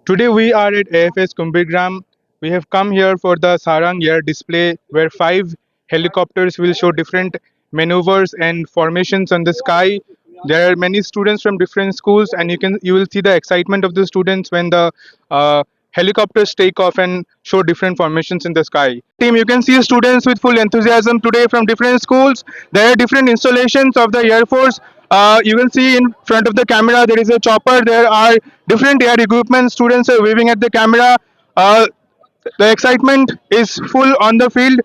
Today we are at AFS Kumbhigram. We have come here for the Sarang Air display where five helicopters will show different maneuvers and formations on the sky. There are many students from different schools and you will see the excitement of the students when the helicopters take off and show different formations in the sky. Team, you can see students with full enthusiasm today from different schools. There are different installations of the Air Force. You can see in front of the camera there is a chopper. There are different air equipment. Students are waving at the camera. Uh, the excitement is full on the field.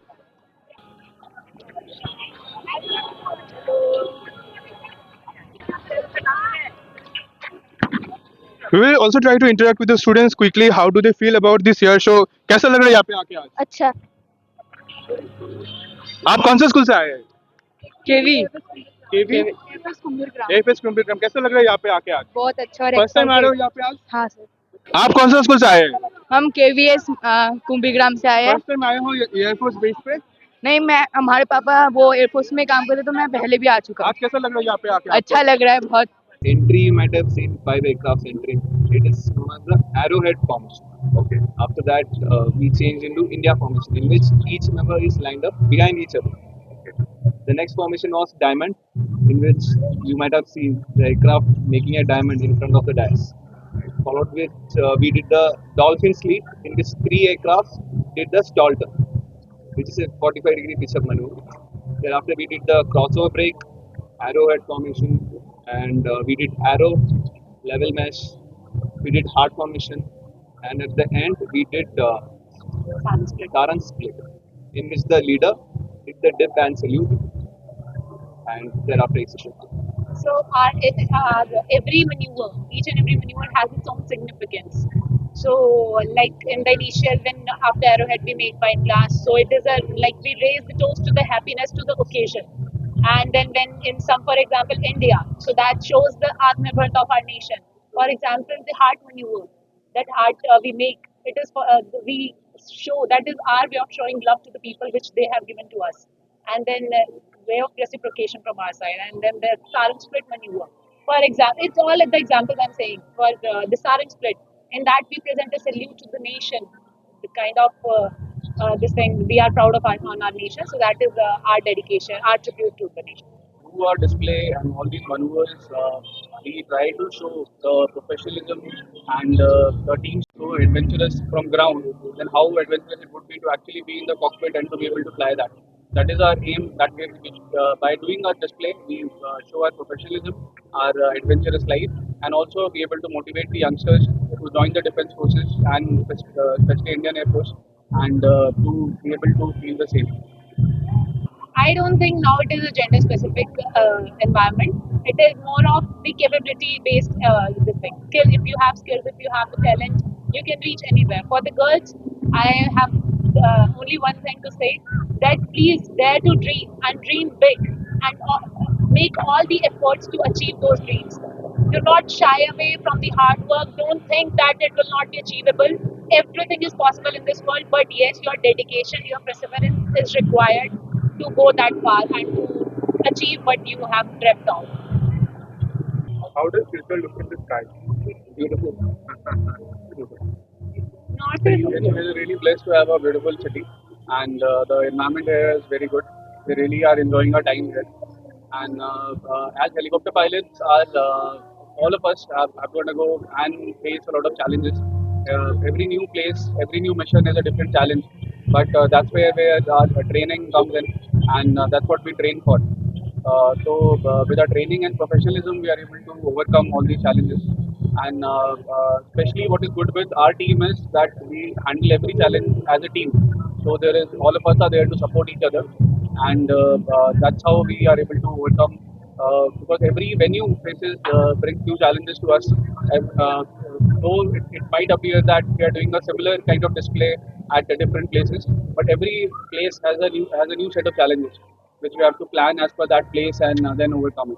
We will also try to interact with the students quickly. How do they feel about this air show? कैसा लग रहा है यहाँ पे आके आज? अच्छा आप कौन से स्कूल से आए हैं? केवी केवी एफएस कुंभीग्राम कैसा लग रहा है यहाँ पे आके आज? बहुत अच्छा और फर्स्ट टाइम आ रहे हो excited। यहाँ पे आज? हाँ सर, आप कौन सा स्कूल से आए हैं? हम केवीएस कुंभीग्राम से आए हैं। फर्स्ट टाइम आए हो एयरफोर्स बेस पे? नहीं, मैं हमारे पापा वो एयरफोर्स में काम करते तो मैं पहले भी आ चुका आज हूँ। कैसा लग रहा है यहाँ पे आके? अच्छा लग रहा है बहुत। Entry, you might have seen 5 aircrafts entering. It is known as the arrowhead formation. Okay. After that, we change into India formation, in which each member is lined up behind each other. Okay. The next formation was diamond, in which you might have seen the aircraft making a diamond in front of the dais. Followed with, we did the dolphin sleep, in which 3 aircrafts did the stall turn, which is a 45-degree pitch up maneuver. Thereafter, we did the crossover break, arrowhead formation, and we did arrow, level mesh, we did hard formation, and at the end we did Taran split, in which the leader did the dip and salute, and thereafter execution. So every maneuver, each and every maneuver has its own significance. So like in the initial, when after arrowhead we make wine glass, so it is a like we raise the toast to the happiness to the occasion. And then when in some, for example, India, so that shows the Atmanirbharta of our nation. For example, the heart maneuver, that heart we make, it is for we show that is our way of showing love to the people which they have given to us, and then way of reciprocation from our side, and then the sarang split maneuver. For example, it's all the examples I'm saying. For the sarang split, in that we present a salute to the nation, the kind of this thing we are proud of on our nation. So that is our dedication, our tribute to the nation. Through our display and all these maneuvers, we try to show the professionalism and the team so adventurous from ground, then how adventurous it would be to actually be in the cockpit and to be able to fly that. That is our aim. That we, by doing our display, we show our professionalism, our adventurous life, and also be able to motivate the youngsters to join the defense forces and especially Indian Air Force, and to be able to feel the same. I don't think now it is a gender specific environment. It is more of the capability based this thing. Skill, if you have skills, if you have the talent, you can reach anywhere. For the girls, I have only one thing to say, that please dare to dream and dream big, and make all the efforts to achieve those dreams. Do not shy away from the hard work. Don't think that it will not be achievable. Everything is possible in this world, but yes, your dedication, your perseverance is required to go that far and to achieve what you have dreamt of. How does future look in the sky? Beautiful. Not We're really blessed to have a beautiful city, and the environment here is very good. We really are enjoying our time here. And as helicopter pilots, all of us are going to go and face a lot of challenges. Every new place, every new mission is a different challenge. But that's where our training comes in, and that's what we train for. So, with our training and professionalism, we are able to overcome all these challenges. And especially, what is good with our team is that we handle every challenge as a team. So there is all of us are there to support each other, and that's how we are able to overcome. Because every venue faces brings new challenges to us. Though it might appear that we are doing a similar kind of display at the different places, but every place has a new set of challenges which we have to plan as per that place and then overcome it.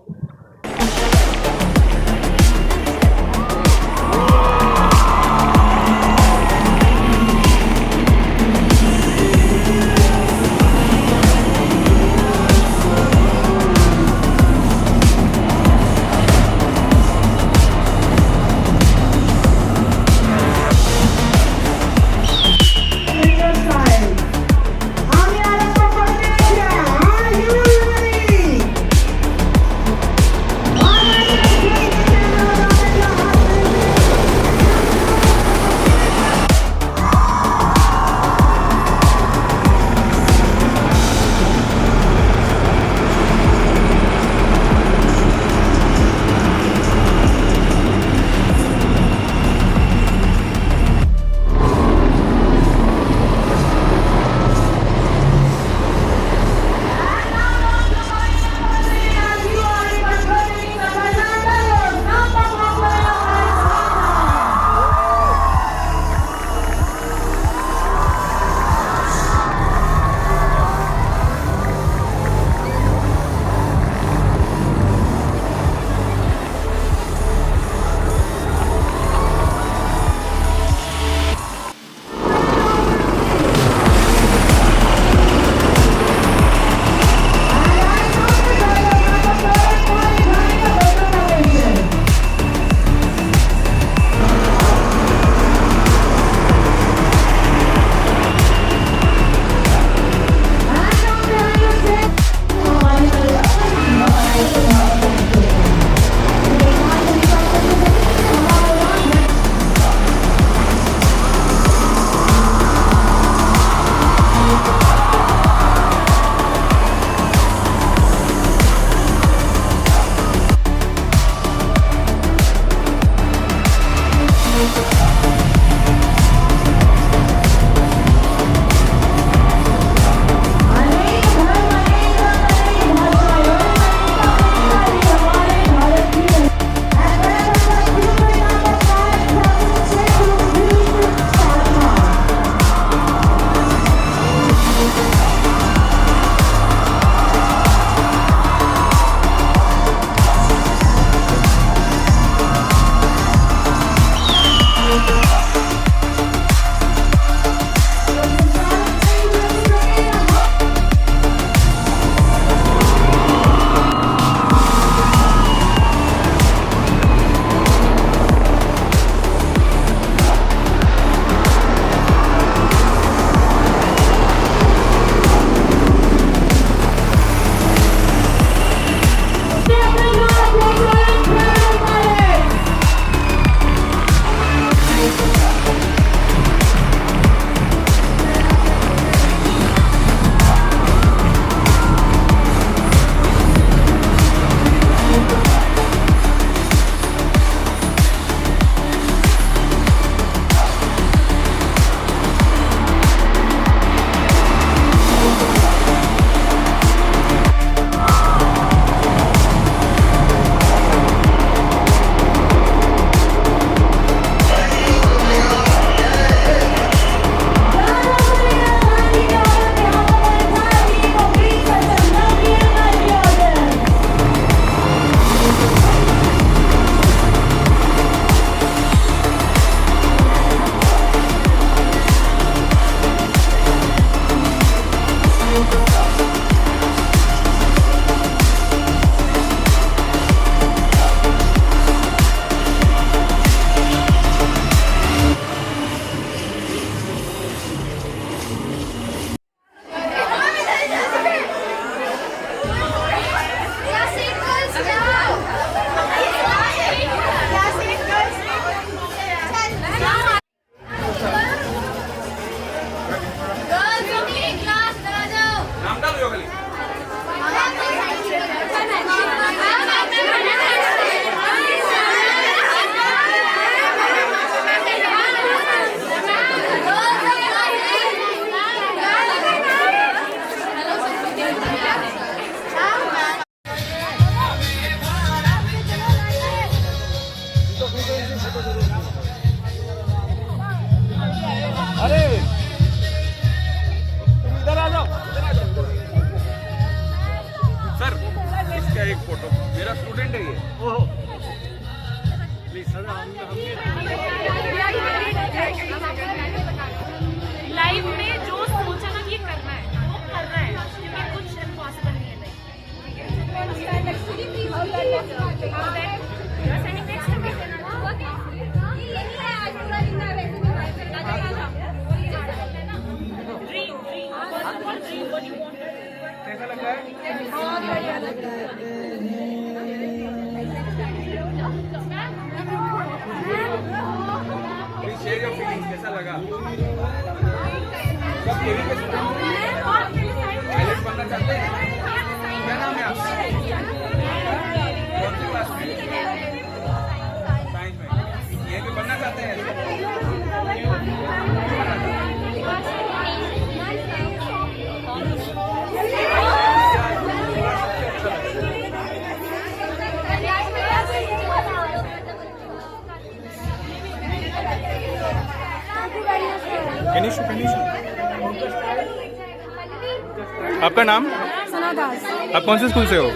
आपका नाम? सना दास। आप कौन से school से हो?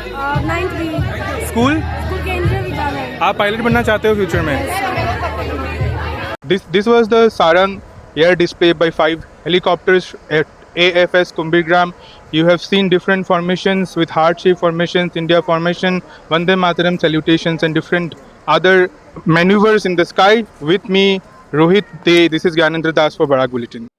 9th B school? School केंद्रीय विद्यालय। आप पायलट बनना चाहते हो फ्यूचर में? This was the Sarang air display by 5 helicopters at AFS Kumbhirgram. You have seen different formations with heart-shaped formations, India formation, Vande Mataram salutations, and different other maneuvers in the sky. With me, Rohit De. This is Gyanendra Das for Barak Bulletin.